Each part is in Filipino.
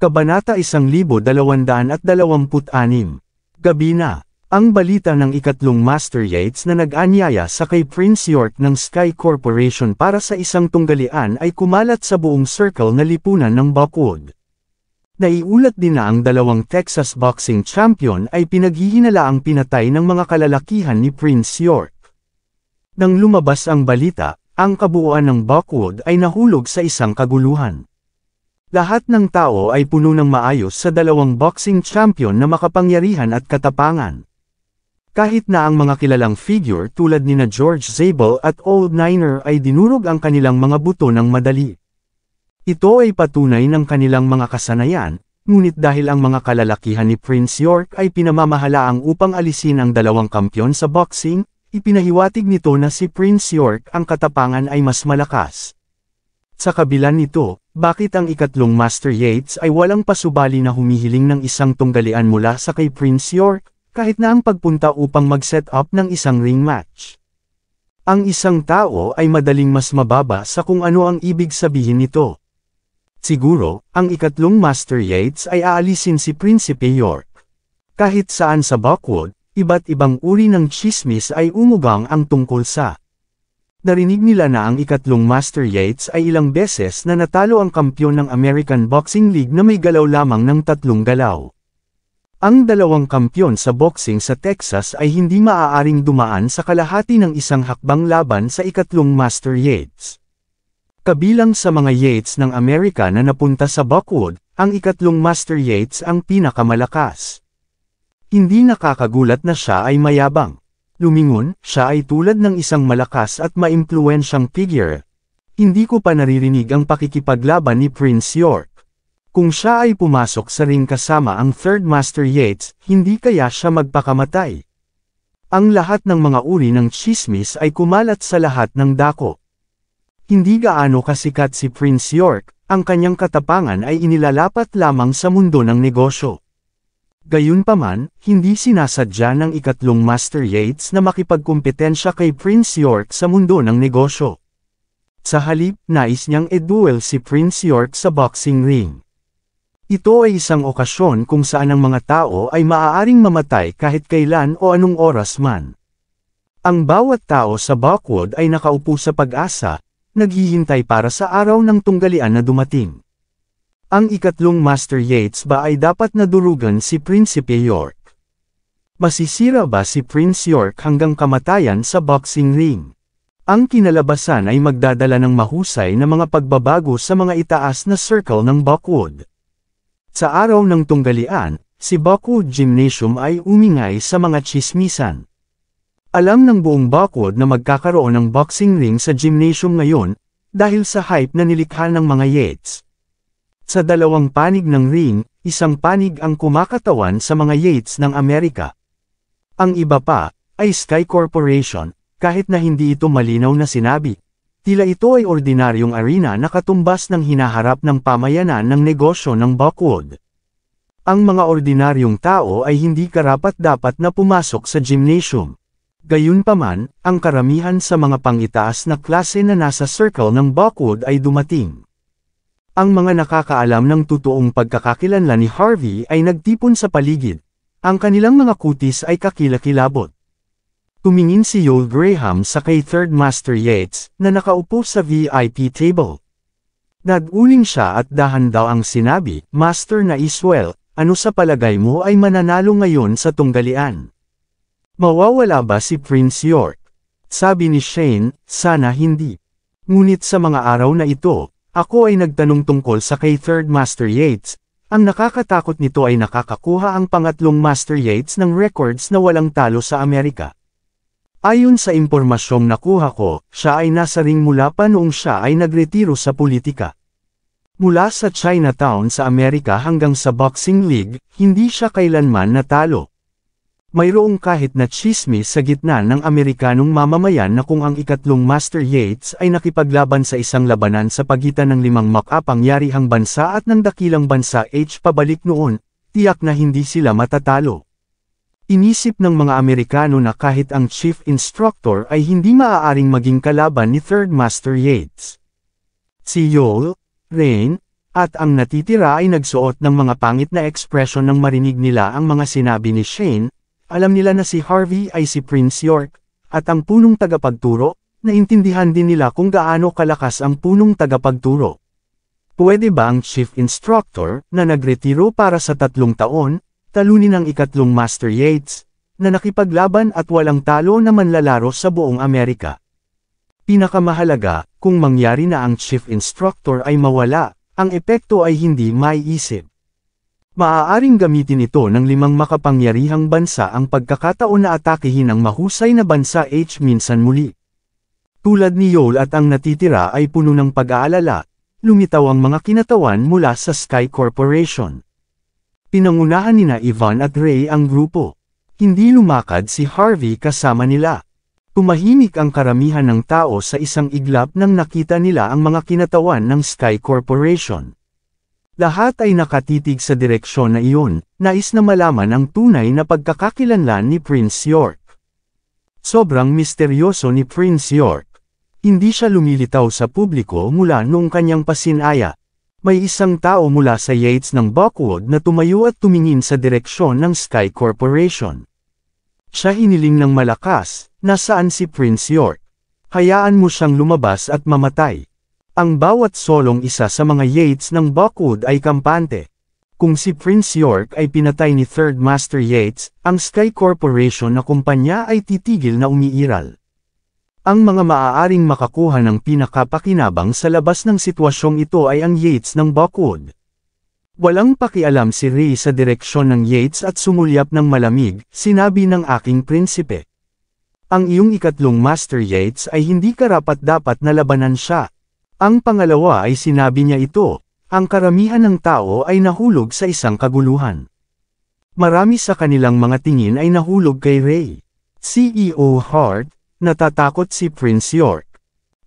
Kabanata 1226. Gabi na. Ang balita ng ikatlong Master Yates na nag-anyaya sa kay Prince York ng Sky Corporation para sa isang tunggalian ay kumalat sa buong circle na lipunan ng Buckwood. Naiulat din na ang dalawang Texas boxing champion ay pinaghihinalaang pinatay ng mga kalalakihan ni Prince York. Nang lumabas ang balita, ang kabuuan ng Buckwood ay nahulog sa isang kaguluhan. Lahat ng tao ay puno ng maayos sa dalawang boxing champion na makapangyarihan at katapangan. Kahit na ang mga kilalang figure tulad nina George Zabel at Old Niner ay dinurog ang kanilang mga buto ng madali. Ito ay patunay ng kanilang mga kasanayan, ngunit dahil ang mga kalalakihan ni Prince York ay pinamamahalaang upang alisin ang dalawang kampyon sa boxing, ipinahiwatig nito na si Prince York ang katapangan ay mas malakas. Sa kabila nito, bakit ang ikatlong Master Yates ay walang pasubali na humihiling ng isang tunggalian mula sa kay Prince York, kahit na ang pagpunta upang mag-set up ng isang ring match? Ang isang tao ay madaling mas mababa sa kung ano ang ibig sabihin nito. Siguro, ang ikatlong Master Yates ay aalisin si Prinsipe York. Kahit saan sa Buckwood, iba't ibang uri ng tsismis ay umugang ang tungkol sa. Narinig nila na ang ikatlong Master Yates ay ilang beses na natalo ang kampyon ng American Boxing League na may galaw lamang ng 3 galaw. Ang dalawang kampyon sa boxing sa Texas ay hindi maaaring dumaan sa kalahati ng isang hakbang laban sa ikatlong Master Yates. Kabilang sa mga Yates ng Amerika na napunta sa Buckwood, ang ikatlong Master Yates ang pinakamalakas. Hindi nakakagulat na siya ay mayabang. Lumingon, siya ay tulad ng isang malakas at maimpluwensyang figure. Hindi ko pa naririnig ang pakikipaglaban ni Prince York. Kung siya ay pumasok sa ring kasama ang third Master Yates, hindi kaya siya magpakamatay. Ang lahat ng mga uri ng tsismis ay kumalat sa lahat ng dako. Hindi gaano kasikat si Prince York, ang kanyang katapangan ay inilalapat lamang sa mundo ng negosyo. Gayunpaman, hindi sinasadya ng ikatlong Master Yates na makipagkumpetensya kay Prince York sa mundo ng negosyo. Sa halip, nais niyang i-duel si Prince York sa boxing ring. Ito ay isang okasyon kung saan ang mga tao ay maaaring mamatay kahit kailan o anong oras man. Ang bawat tao sa Buckwood ay nakaupo sa pag-asa, naghihintay para sa araw ng tunggalian na dumating. Ang ikatlong Master Yates ba ay dapat na durugan si Prinsipe York? Masisira ba si Prince York hanggang kamatayan sa boxing ring? Ang kinalabasan ay magdadala ng mahusay na mga pagbabago sa mga itaas na circle ng Buckwood. Sa araw ng tunggalian, si Buckwood Gymnasium ay umingay sa mga tsismisan. Alam ng buong Buckwood na magkakaroon ng boxing ring sa gymnasium ngayon, dahil sa hype na nilikha ng mga Yates. Sa dalawang panig ng ring, isang panig ang kumakatawan sa mga Yates ng Amerika. Ang iba pa, ay Sky Corporation, kahit na hindi ito malinaw na sinabi. Tila ito ay ordinaryong arena na katumbas ng hinaharap ng pamayanan ng negosyo ng Buckwood. Ang mga ordinaryong tao ay hindi karapat-dapat na pumasok sa gymnasium. Gayunpaman, ang karamihan sa mga pangitaas na klase na nasa circle ng Buckwood ay dumating. Ang mga nakakaalam ng totoong pagkakakilanlan ni Harvey ay nagtipon sa paligid. Ang kanilang mga kutis ay kakilakilabot. Tumingin si Yoel Graham sa kay Third Master Yates, na nakaupo sa VIP table. Naguling siya at dahan daw ang sinabi, "Master na Iswell, ano sa palagay mo ay mananalo ngayon sa tunggalian? Mawawala ba si Prince York?" Sabi ni Shane, "Sana hindi. Ngunit sa mga araw na ito, ako ay nagtanong tungkol sa kay Third Master Yates. Ang nakakatakot nito ay nakakakuha ang pangatlong Master Yates ng records na walang talo sa Amerika. Ayon sa impormasyong nakuha ko, siya ay nasa ring mula pa noong siya ay nagretiro sa politika. Mula sa Chinatown sa Amerika hanggang sa Boxing League, hindi siya kailanman natalo. Mayroong kahit na tsismis sa gitna ng Amerikanong mamamayan na kung ang ikatlong Master Yates ay nakipaglaban sa isang labanan sa pagitan ng 5 makapangyarihang bansa at ng dakilang bansa pabalik noon, tiyak na hindi sila matatalo. Inisip ng mga Amerikano na kahit ang chief instructor ay hindi maaaring maging kalaban ni Third Master Yates. Si Yoel, Rain, at ang natitira ay nagsuot ng mga pangit na ekspresyon nang marinig nila ang mga sinabi ni Shane. Alam nila na si Harvey ay si Prince York, at ang punong tagapagturo, naintindihan din nila kung gaano kalakas ang punong tagapagturo. Pwede ba ang chief instructor, na nagretiro para sa 3 taon, talunin ang ikatlong Master Yates, na nakipaglaban at walang talo na manlalaro sa buong Amerika? Pinakamahalaga, kung mangyari na ang chief instructor ay mawala, ang epekto ay hindi maiisip. Maaaring gamitin ito ng 5 makapangyarihang bansa ang pagkakataon na atakehin ang mahusay na bansa minsan muli. Tulad ni Yol at ang natitira ay puno ng pag-aalala, lumitaw ang mga kinatawan mula sa Sky Corporation. Pinangunahan nina Ivan at Ray ang grupo. Hindi lumakad si Harvey kasama nila. Tumahimik ang karamihan ng tao sa isang iglap nang nakita nila ang mga kinatawan ng Sky Corporation. Lahat ay nakatitig sa direksyon na iyon, nais na malaman ang tunay na pagkakakilanlan ni Prince York. Sobrang misteryoso ni Prince York. Hindi siya lumilitaw sa publiko mula noong kanyang pasinaya. May isang tao mula sa Yates ng Buckwood na tumayo at tumingin sa direksyon ng Sky Corporation. Siya hiniling ng malakas, nasaan si Prince York? Hayaan mo siyang lumabas at mamatay. Ang bawat solong isa sa mga Yates ng Buckwood ay kampante. Kung si Prince York ay pinatay ni Third Master Yates, ang Sky Corporation na kumpanya ay titigil na umiiral. Ang mga maaaring makakuha ng pinakapakinabang sa labas ng sitwasyong ito ay ang Yates ng Buckwood. Walang pakialam si Ray sa direksyon ng Yates at sumulyap ng malamig, sinabi ng aking prinsipe. Ang iyong ikatlong Master Yates ay hindi karapat-dapat na labanan siya. Ang pangalawa ay sinabi niya ito, ang karamihan ng tao ay nahulog sa isang kaguluhan. Marami sa kanilang mga tingin ay nahulog kay Ray. CEO Hart, natatakot si Prince York.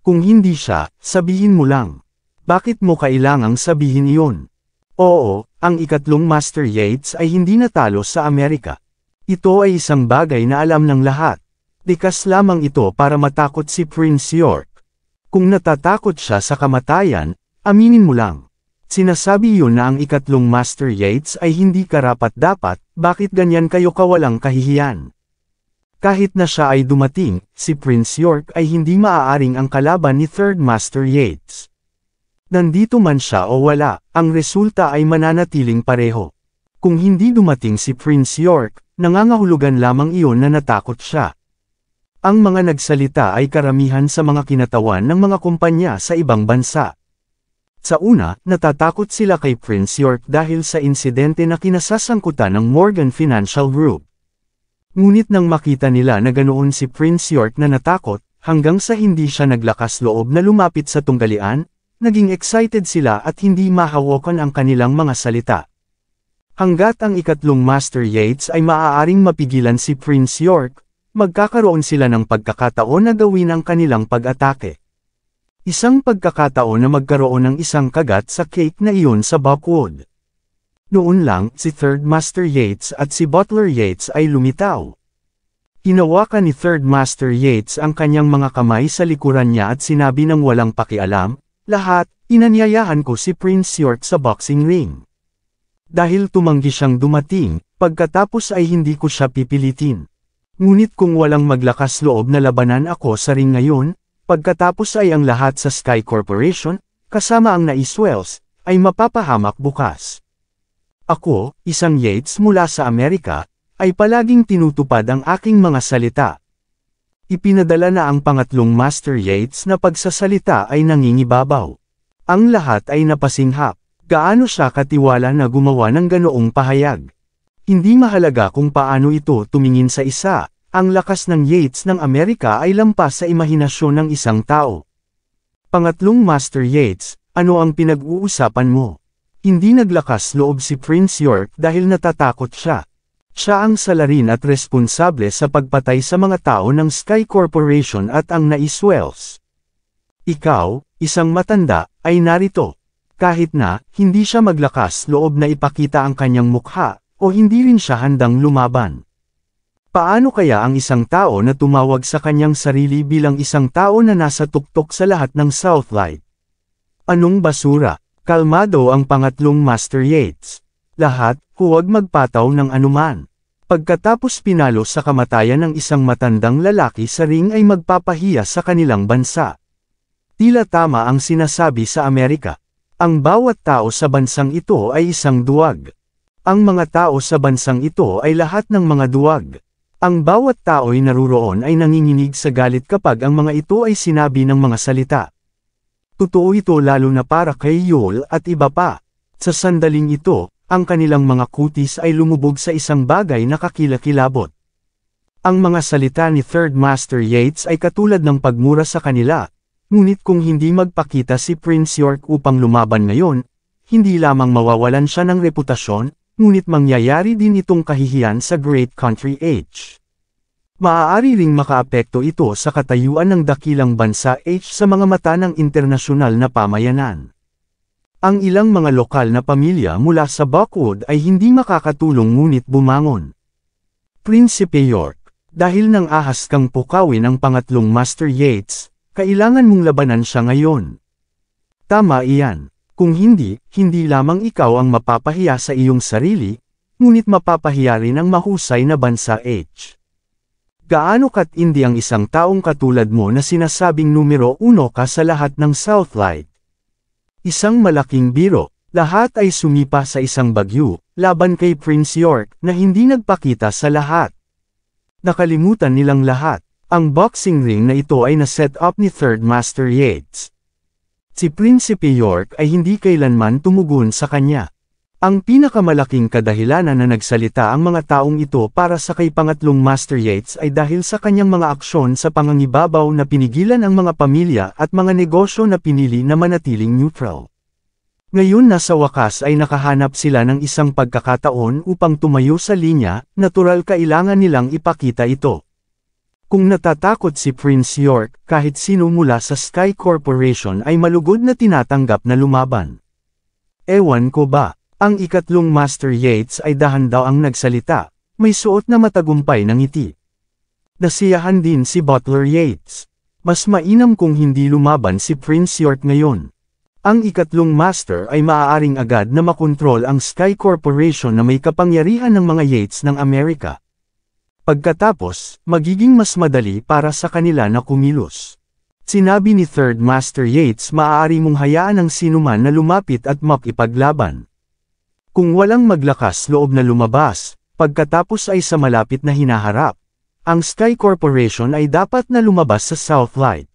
Kung hindi siya, sabihin mo lang. Bakit mo kailangang sabihin iyon? Oo, ang ikatlong Master Yates ay hindi natalo sa Amerika. Ito ay isang bagay na alam ng lahat. Likas lamang ito para matakot si Prince York. Kung natatakot siya sa kamatayan, aminin mo lang. Sinasabi yun na ang ikatlong Master Yates ay hindi karapat-dapat, bakit ganyan kayo kawalang kahihiyan? Kahit na siya ay dumating, si Prince York ay hindi maaaring ang kalaban ni Third Master Yates. Nandito man siya o wala, ang resulta ay mananatiling pareho. Kung hindi dumating si Prince York, nangangahulugan lamang iyon na natakot siya. Ang mga nagsalita ay karamihan sa mga kinatawan ng mga kumpanya sa ibang bansa. Sa una, natatakot sila kay Prince York dahil sa insidente na kinasasangkutan ng Morgan Financial Group. Ngunit nang makita nila na ganoon si Prince York na natakot, hanggang sa hindi siya naglakas loob na lumapit sa tunggalian, naging excited sila at hindi mahawakan ang kanilang mga salita. Hanggat ang ikatlong Master Yates ay maaaring mapigilan si Prince York, magkakaroon sila ng pagkakataon na gawin ang kanilang pag-atake. Isang pagkakataon na magkaroon ng isang kagat sa cake na iyon sa Buckwood. Noon lang, si Third Master Yates at si Butler Yates ay lumitaw. Hinawakan ni Third Master Yates ang kanyang mga kamay sa likuran niya at sinabi ng walang pakialam, lahat, inanyayahan ko si Prince York sa boxing ring. Dahil tumanggi siyang dumating, pagkatapos ay hindi ko siya pipilitin. Ngunit kung walang maglakas loob na labanan ako sa ring ngayon, pagkatapos ay ang lahat sa Sky Corporation, kasama ang Naiswells, ay mapapahamak bukas. Ako, isang Yates mula sa Amerika, ay palaging tinutupad ang aking mga salita. Ipinadala na ang pangatlong Master Yates na pagsasalita ay nangingibabaw. Ang lahat ay napasinghap. Gaano siya katiwala na gumawa ng ganoong pahayag? Hindi mahalaga kung paano ito tumingin sa isa, ang lakas ng Yates ng Amerika ay lampas sa imahinasyon ng isang tao. Pangatlong Master Yates, ano ang pinag-uusapan mo? Hindi naglakas loob si Prince York dahil natatakot siya. Siya ang salarin at responsable sa pagpatay sa mga tao ng Sky Corporation at ang Naiswells. Ikaw, isang matanda, ay narito. Kahit na, hindi siya maglakas loob na ipakita ang kanyang mukha, o hindi rin siya handang lumaban. Paano kaya ang isang tao na tumawag sa kanyang sarili bilang isang tao na nasa tuktok sa lahat ng Southlight? Anong basura? Kalmado ang pangatlong Master Yates. Lahat, huwag magpataw ng anuman. Pagkatapos pinalo sa kamatayan ng isang matandang lalaki sa ring ay magpapahiya sa kanilang bansa. Tila tama ang sinasabi sa Amerika. Ang bawat tao sa bansang ito ay isang duwag. Ang mga tao sa bansang ito ay lahat ng mga duwag. Ang bawat tao'y naruroon ay nanginginig sa galit kapag ang mga ito ay sinabi ng mga salita. Totoo ito lalo na para kay Yol at iba pa. Sa sandaling ito, ang kanilang mga kutis ay lumubog sa isang bagay na kakilakilabot. Ang mga salita ni Third Master Yates ay katulad ng pagmura sa kanila, ngunit kung hindi magpakita si Prince York upang lumaban ngayon, hindi lamang mawawalan siya ng reputasyon, ngunit mangyayari din itong kahihiyan sa Great Country H. Maaari ring makaapekto ito sa katayuan ng dakilang bansa H sa mga mata ng internasyonal na pamayanan. Ang ilang mga lokal na pamilya mula sa Buckwood ay hindi makakatulong ngunit bumangon. Prinsipe York, dahil nang ahas kang pukawin ang pangatlong Master Yates, kailangan mong labanan siya ngayon. Tama iyan. Kung hindi, hindi lamang ikaw ang mapapahiya sa iyong sarili, ngunit mapapahiya rin ang mahusay na bansa H. Gaano katindi ang isang taong katulad mo na sinasabing numero 1 ka sa lahat ng Southlight? Isang malaking biro, lahat ay sumipa sa isang bagyo, laban kay Prince York na hindi nagpakita sa lahat. Nakalimutan nilang lahat, ang boxing ring na ito ay na-set up ni Third Master Yates. Si Prinsipe York ay hindi kailanman tumugon sa kanya. Ang pinakamalaking kadahilanan na nagsalita ang mga taong ito para sa kay pangatlong Master Yates ay dahil sa kanyang mga aksyon sa pangangibabaw na pinigilan ang mga pamilya at mga negosyo na pinili na manatiling neutral. Ngayon na sa wakas ay nakahanap sila ng isang pagkakataon upang tumayo sa linya, natural kailangan nilang ipakita ito. Kung natatakot si Prince York, kahit sino mula sa Sky Corporation ay malugod na tinatanggap na lumaban. Ewan ko ba? Ang ikatlong Master Yates ay dahan daw ang nagsalita, may suot na matagumpay ng ngiti. Nasiyahan din si Butler Yates. Mas mainam kung hindi lumaban si Prince York ngayon. Ang ikatlong Master ay maaaring agad na makontrol ang Sky Corporation na may kapangyarihan ng mga Yates ng Amerika. Pagkatapos, magiging mas madali para sa kanila na kumilos. Sinabi ni Third Master Yates maaari mong hayaan ang sinuman na lumapit at makipaglaban. Kung walang maglakas loob na lumabas, pagkatapos ay sa malapit na hinaharap, ang Sky Corporation ay dapat na lumabas sa Southlight.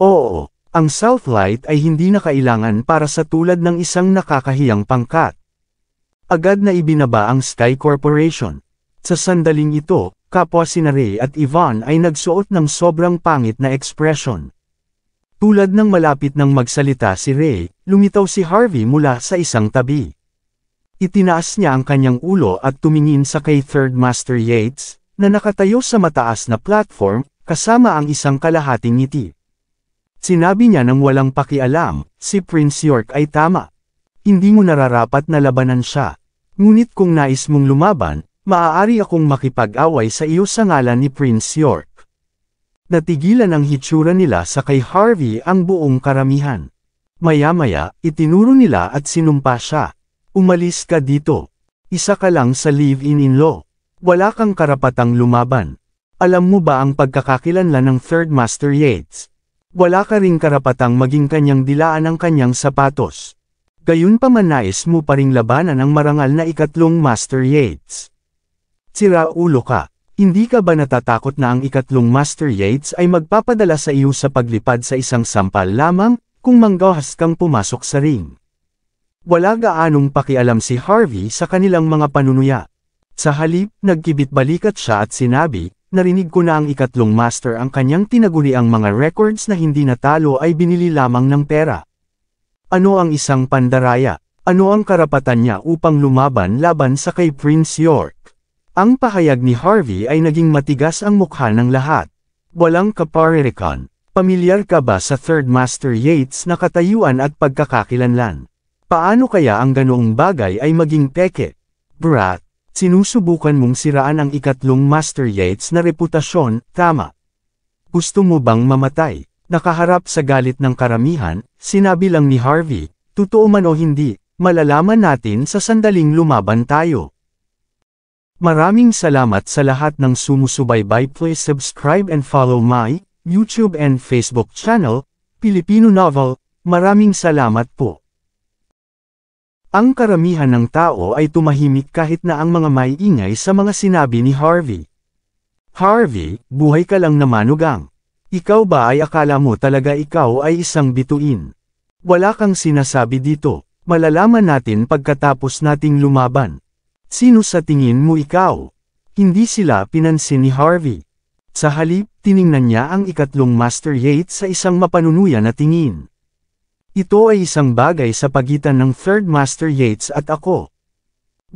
Oo, ang Southlight ay hindi na kailangan para sa tulad ng isang nakakahiyang pangkat. Agad na ibinaba ang Sky Corporation. Sa sandaling ito, kapwa sina Ray at Yvonne ay nagsuot ng sobrang pangit na ekspresyon. Tulad ng malapit nang magsalita si Ray, lumitaw si Harvey mula sa isang tabi. Itinaas niya ang kanyang ulo at tumingin sa kay Third Master Yates, na nakatayo sa mataas na platform, kasama ang isang kalahating ngiti. Sinabi niya nang walang pakialam, si Prince York ay tama. Hindi mo nararapat na labanan siya. Ngunit kung nais mong lumaban, maaari akong makipag-away sa iyo sa ngalan ni Prince York. Natigilan ang hitsura nila sa kay Harvey ang buong karamihan. Maya-maya, itinuro nila at sinumpa siya. Umalis ka dito. Isa ka lang sa live-in-in-law. Wala kang karapatang lumaban. Alam mo ba ang pagkakakilanlan ng Third Master Yates? Wala ka ring karapatang maging kanyang dilaan ang kanyang sapatos. Gayunpaman nais mo pa ring labanan ang marangal na ikatlong Master Yates. Sira ulo ka. Hindi ka ba natatakot na ang ikatlong Master Yates ay magpapadala sa iyo sa paglipad sa isang sampal lamang, kung manggahas kang pumasok sa ring? Wala gaanong pakialam si Harvey sa kanilang mga panunuya. Sa halip, nagkibit-balikat siya at sinabi, narinig ko na ang ikatlong Master ang kanyang tinaguriang mga records na hindi natalo ay binili lamang ng pera. Ano ang isang pandaraya? Ano ang karapatan niya upang lumaban laban sa kay Prince York? Ang pahayag ni Harvey ay naging matigas ang mukha ng lahat. Walang kaparirikan. Pamilyar ka ba sa Third Master Yates na katayuan at pagkakakilanlan? Paano kaya ang ganoong bagay ay maging peke? Brat, sinusubukan mong siraan ang ikatlong Master Yates na reputasyon, tama? Gusto mo bang mamatay? Nakaharap sa galit ng karamihan, sinabi lang ni Harvey, Totoo man o hindi, malalaman natin sa sandaling lumaban tayo. Maraming salamat sa lahat ng sumusubaybay. Please subscribe and follow my YouTube and Facebook channel, Filipino Novel. Maraming salamat po. Ang karamihan ng tao ay tumahimik kahit na ang mga may ingay sa mga sinabi ni Harvey. Harvey, buhay ka lang na manugang. Ikaw ba ay akala mo talaga ikaw ay isang bituin? Wala kang sinasabi dito, malalaman natin pagkatapos nating lumaban. Sino sa tingin mo ikaw? Hindi sila pinansin ni Harvey. Sa halip, tiningnan niya ang ikatlong Master Yates sa isang mapanunuyan na tingin. Ito ay isang bagay sa pagitan ng third Master Yates at ako.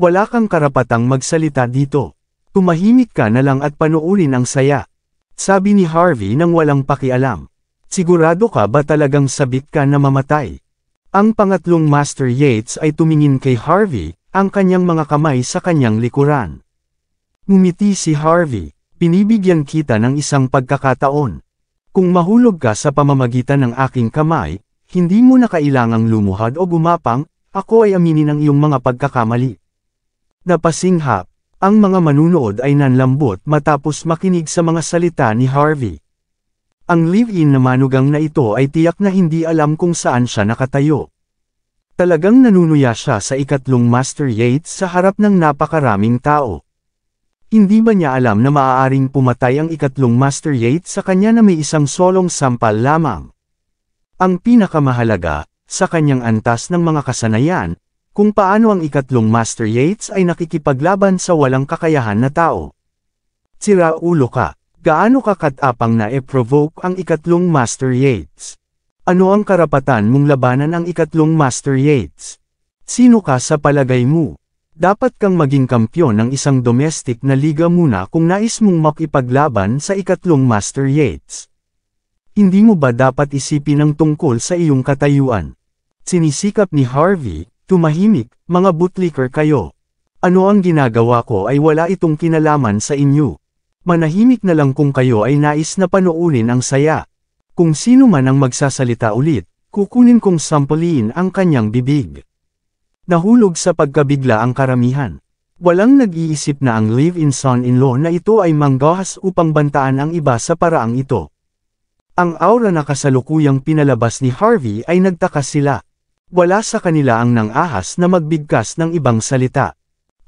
Wala kang karapatang magsalita dito. Tumahimik ka na lang at panuulin ang saya. Sabi ni Harvey nang walang pakialam. Sigurado ka ba talagang sabik ka na mamatay? Ang pangatlong Master Yates ay tumingin kay Harvey, ang kanyang mga kamay sa kanyang likuran. Ngumiti si Harvey, pinibigyan kita ng isang pagkakataon. Kung mahulog ka sa pamamagitan ng aking kamay, hindi mo na kailangang lumuhad o gumapang, ako ay aminin ang iyong mga pagkakamali. Napasinghap, ang mga manunood ay nanlambot matapos makinig sa mga salita ni Harvey. Ang live-in na manugang na ito ay tiyak na hindi alam kung saan siya nakatayo. Talagang nanunuya siya sa ikatlong Master Yates sa harap ng napakaraming tao. Hindi ba niya alam na maaaring pumatay ang ikatlong Master Yates sa kanya na may isang solong sampal lamang? Ang pinakamahalaga, sa kanyang antas ng mga kasanayan, kung paano ang ikatlong Master Yates ay nakikipaglaban sa walang kakayahan na tao. Sira ulo ka. Gaano ka katapang na e-provoke ang ikatlong Master Yates? Ano ang karapatan mong labanan ang ikatlong Master Yates? Sino ka sa palagay mo? Dapat kang maging kampyon ng isang domestic na liga muna kung nais mong makipaglaban sa ikatlong Master Yates. Hindi mo ba dapat isipin ang tungkol sa iyong katayuan? Sinisikap ni Harvey, tumahimik, mga bootlicker kayo. Ano ang ginagawa ko ay wala itong kinalaman sa inyo. Manahimik na lang kung kayo ay nais na panuulin ang saya. Kung sino man ang magsasalita ulit, kukunin kong sampulin ang kanyang bibig. Nahulog sa pagkabigla ang karamihan. Walang nag-iisip na ang live-in son-in-law na ito ay manggahas upang bantaan ang iba sa paraang ito. Ang aura na kasalukuyang pinalabas ni Harvey ay nagtaka sila. Wala sa kanila ang nang-ahas na magbigkas ng ibang salita.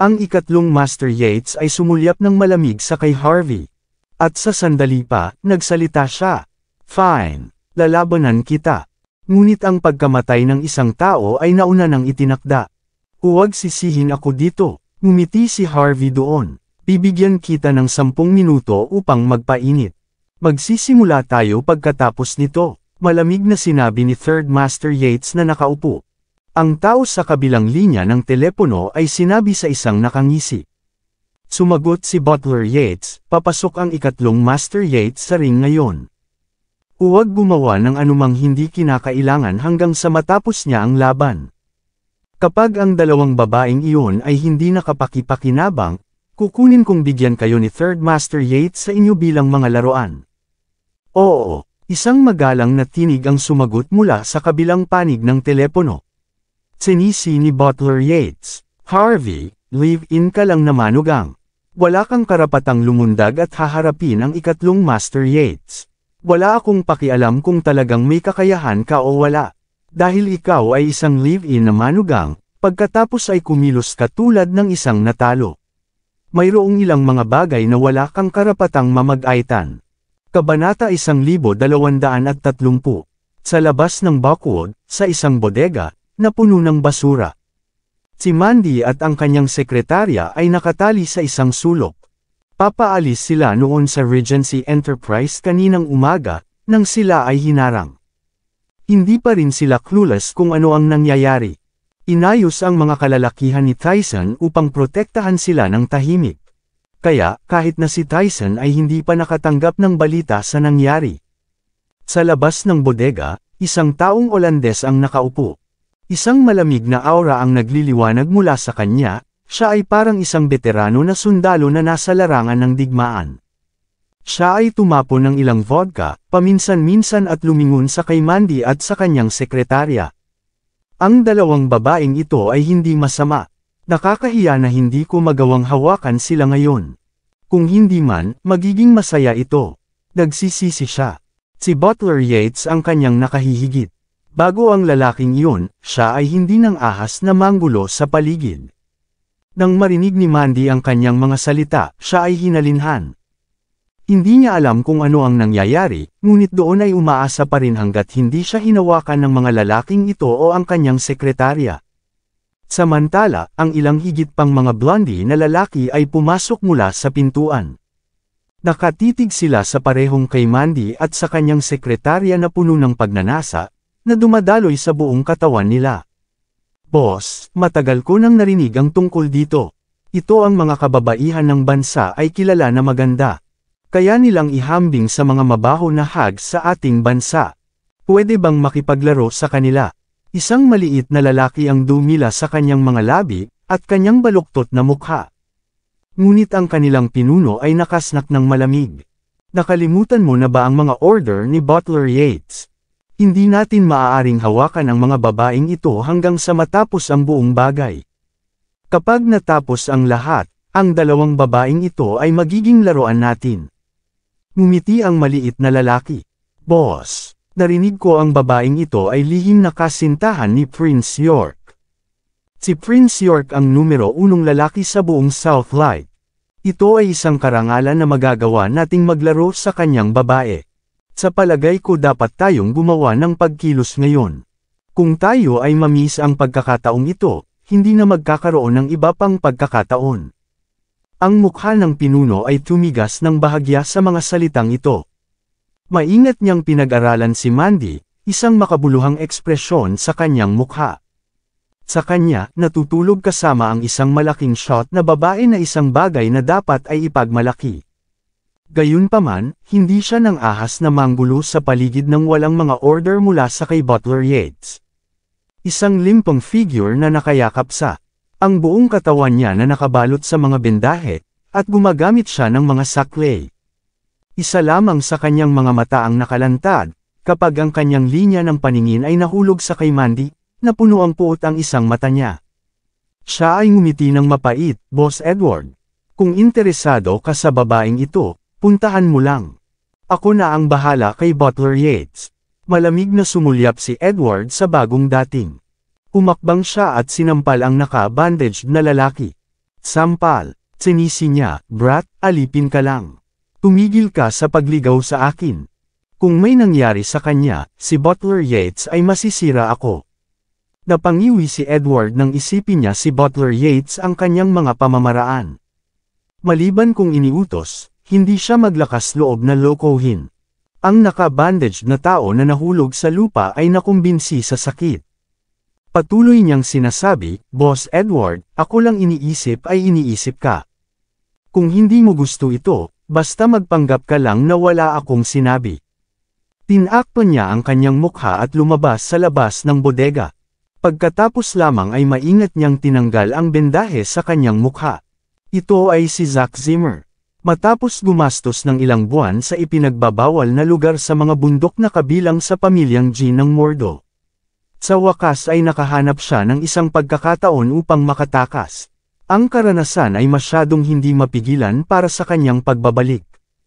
Ang ikatlong Master Yates ay sumulyap ng malamig sa kay Harvey. At sa sandali pa, nagsalita siya. Fine, lalabanan kita. Ngunit ang pagkamatay ng isang tao ay nauna nang itinakda. Huwag sisihin ako dito, ngumiti si Harvey doon. Bibigyan kita ng 10 minuto upang magpainit. Magsisimula tayo pagkatapos nito, malamig na sinabi ni Third Master Yates na nakaupo. Ang tao sa kabilang linya ng telepono ay sinabi sa isang nakangisi. Sumagot si Butler Yates, papasok ang ikatlong Master Yates sa ring ngayon. Huwag gumawa ng anumang hindi kinakailangan hanggang sa matapos niya ang laban. Kapag ang dalawang babaeng iyon ay hindi nakapakipakinabang, kukunin kong bigyan kayo ni Third Master Yates sa inyo bilang mga laruan. Oo, isang magalang na tinig ang sumagot mula sa kabilang panig ng telepono. Sinisi ni Butler Yates, Harvey, live-in ka lang na manugang. Wala kang karapatang lumundag at haharapin ang ikatlong Master Yates. Wala akong pakialam kung talagang may kakayahan ka o wala. Dahil ikaw ay isang live-in na manugang, pagkatapos ay kumilos ka tulad ng isang natalo. Mayroong ilang mga bagay na wala kang karapatang mamag-aitan. Kabanata 1230. Sa labas ng Buckwood, sa isang bodega, na puno ng basura. Si Mandy at ang kanyang sekretarya ay nakatali sa isang sulok. Papaalis sila noon sa Regency Enterprise kaninang umaga, nang sila ay hinarang. Hindi pa rin sila clueless kung ano ang nangyayari. Inayos ang mga kalalakihan ni Tyson upang protektahan sila ng tahimik. Kaya, kahit na si Tyson ay hindi pa nakatanggap ng balita sa nangyari. Sa labas ng bodega, isang taong Olandes ang nakaupo. Isang malamig na aura ang nagliliwanag mula sa kanya, siya ay parang isang veterano na sundalo na nasa larangan ng digmaan. Siya ay tumapo ng ilang vodka, paminsan-minsan at lumingon sa kay Mandy at sa kanyang sekretarya. Ang dalawang babaeng ito ay hindi masama. Nakakahiya na hindi ko magawang hawakan sila ngayon. Kung hindi man, magiging masaya ito. Nagsisisi siya. Si Butler Yates ang kanyang nakahihigit. Bago ang lalaking iyon, siya ay hindi nang ahas na manggulo sa paligid. Nang marinig ni Mandy ang kanyang mga salita, siya ay hinalinhan. Hindi niya alam kung ano ang nangyayari, ngunit doon ay umaasa pa rin hanggat hindi siya hinawakan ng mga lalaking ito o ang kanyang sekretarya. Samantala, ang ilang higit pang mga blondie na lalaki ay pumasok mula sa pintuan. Nakatitig sila sa parehong kay Mandy at sa kanyang sekretarya na puno ng pagnanasa, na dumadaloy sa buong katawan nila. Boss, matagal ko nang narinig ang tungkol dito. Ito ang mga kababaihan ng bansa ay kilala na maganda. Kaya nilang ihambing sa mga mabaho na hags sa ating bansa. Pwede bang makipaglaro sa kanila? Isang maliit na lalaki ang dumila sa kanyang mga labi, at kanyang baluktot na mukha. Ngunit ang kanilang pinuno ay nakasnak ng malamig. Nakalimutan mo na ba ang mga order ni Butler Yates? Hindi natin maaaring hawakan ang mga babaeng ito hanggang sa matapos ang buong bagay. Kapag natapos ang lahat, ang dalawang babaeng ito ay magiging laruan natin. Ngumiti ang maliit na lalaki. Boss, narinig ko ang babaeng ito ay lihim na kasintahan ni Prince York. Si Prince York ang numero 1 lalaki sa buong Southlight. Ito ay isang karangalan na magagawa nating maglaro sa kanyang babae. Sa palagay ko dapat tayong gumawa ng pagkilos ngayon. Kung tayo ay mamiss ang pagkakataong ito, hindi na magkakaroon ng iba pang pagkakataon. Ang mukha ng pinuno ay tumigas ng bahagya sa mga salitang ito. Maingat niyang pinag-aralan si Mandy, isang makabuluhang ekspresyon sa kanyang mukha. Sa kanya, natutulog kasama ang isang malaking shot na babae na isang bagay na dapat ay ipagmalaki. Gayunpaman, hindi siya nang ahas na manggulo sa paligid ng walang mga order mula sa kay Butler Yates. Isang limpong figure na nakayakap sa ang buong katawan niya na nakabalot sa mga bendahe, at gumagamit siya ng mga saklay. Isa lamang sa kanyang mga mata ang nakalantad, kapag ang kanyang linya ng paningin ay nahulog sa kay Mandy, na puno ang puot ang isang mata niya. Siya ay ngumiti ng mapait, Boss Edward. Kung interesado ka sa babaeng ito, puntahan mo lang. Ako na ang bahala kay Butler Yates. Malamig na sumulyap si Edward sa bagong dating. Umakbang siya at sinampal ang naka-bandaged na lalaki. Sampal, sinisi niya, Brat, alipin ka lang. Tumigil ka sa pagligaw sa akin. Kung may nangyari sa kanya, si Butler Yates ay masisira ako. Napangiwi si Edward nang isipin niya si Butler Yates ang kanyang mga pamamaraan. Maliban kung iniutos, hindi siya maglakas loob na lokohin. Ang naka-bandaged na tao na nahulog sa lupa ay nakumbinsi sa sakit. Patuloy niyang sinasabi, Boss Edward, ako lang iniisip ay iniisip ka. Kung hindi mo gusto ito, basta magpanggap ka lang na wala akong sinabi. Tinakpan niya ang kanyang mukha at lumabas sa labas ng bodega. Pagkatapos lamang ay maingat niyang tinanggal ang bendahe sa kanyang mukha. Ito ay si Zack Zimmer. Matapos gumastos ng ilang buwan sa ipinagbabawal na lugar sa mga bundok na kabilang sa pamilyang G ng Mordo. Sa wakas ay nakahanap siya ng isang pagkakataon upang makatakas. Ang karanasan ay masyadong hindi mapigilan para sa kanyang pagbabalik.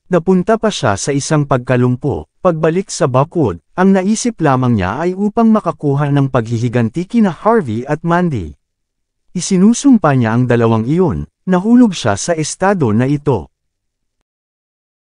Napunta pa siya sa isang pagkalumpo, pagbalik sa Buckwood, ang naisip lamang niya ay upang makakuha ng paghihiganti kina Harvey at Mandy. Isinusumpa niya ang dalawang iyon, nahulog siya sa estado na ito.